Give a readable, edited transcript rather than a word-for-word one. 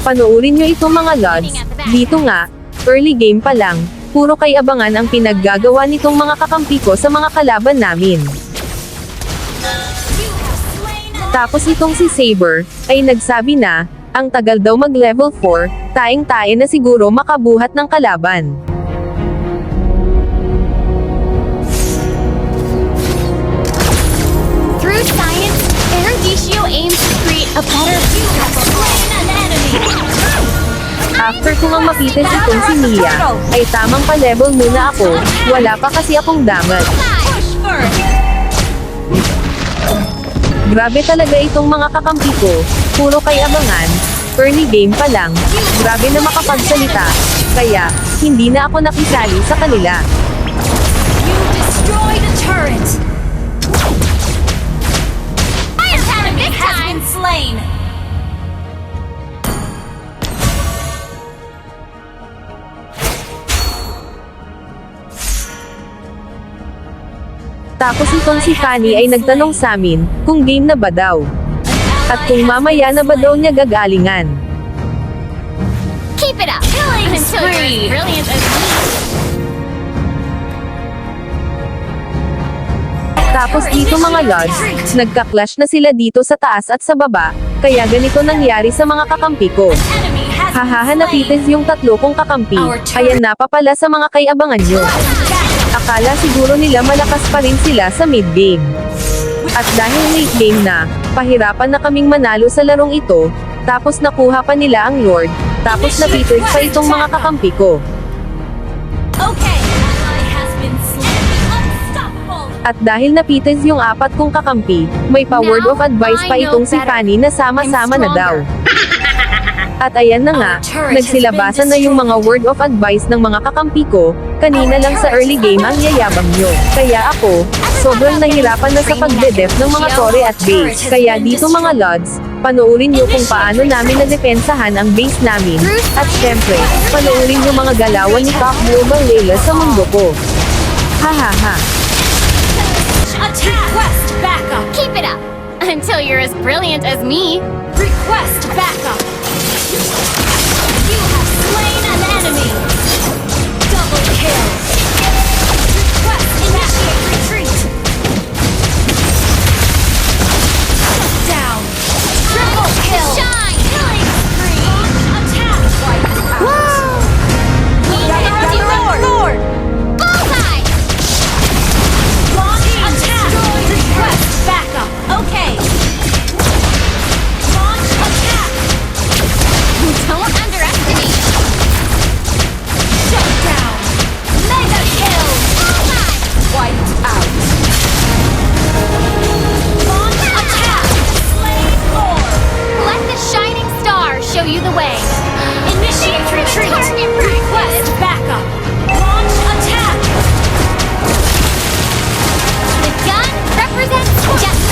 Panoorin nyo ito mga lods, dito nga, early game pa lang, puro kay abangan ang pinaggagawa nitong mga kakampi ko sa mga kalaban namin. Tapos itong si Saber, ay nagsabi na, ang tagal daw mag level 4, taing-tae na siguro makabuhat ng kalaban. Through science, Eruditio aims to create a better future for slain an enemy. After ko nga mapitas itong si Mia, ay tamang pa-level muna ako, wala pa kasi akong damage. Push first. Grabe talaga itong mga kakampi ko, puro kay abangan, early game pa lang, grabe na makapagsalita, kaya, hindi na ako nakisali sa kanila. You destroyed a turret. An enemy has been slain. Tapos itong si Fanny ay nagtanong sa amin, kung game na ba daw. At kung mamaya na ba daw niya gagalingan. Keep it up. Killing spree. Brilliant as me. Tapos dito mga lods, nagka-clash na sila dito sa taas at sa baba, kaya ganito nangyari sa mga kakampi ko. Enemy has Hahahanapitis yung tatlo kong kakampi, ayan na pa pala sa mga kay-abangan nyo. Akala siguro nila malakas pa rin sila sa mid-game. At dahil late game na, pahirapan na kaming manalo sa larong ito, tapos nakuha pa nila ang Lord, tapos napitis pa itong mga kakampi ko. Okay. Ally has been slain. Unstoppable. At dahil napitis yung apat kong kakampi, may pa-word of advice pa itong si Fanny na sama-sama na daw. At ayan na nga, nagsilabasan na yung mga word of advice ng mga kakampi ko, kanina lang sa early game ang yayabang nyo. Kaya ako, sobrang nahirapan na sa pagde-def ng mga tore at base. Kaya dito mga lods, panoorin nyo kung paano namin nadepensahan ang base namin. At syempre, panoorin nyo mga galawan ni Top Global Layla sa mundo ko. Hahaha. Attack. Request backup. Keep it up. Until you're as brilliant as me. Request backup. You have slain an enemy. Double kill. Request initiate retreat. Down. Triple kill. Shine. Killing spree. Attack. Wow. We have Lord. Bullseye. Launch attack. Request backup. Okay. Launch attack. Don't underestimate. Shut down. Mega kill. Wiped out. Launch attack. Slay more. Let the shining star show you the way. Initiate retreat. Request backup. Launch attack. The gun represents justice.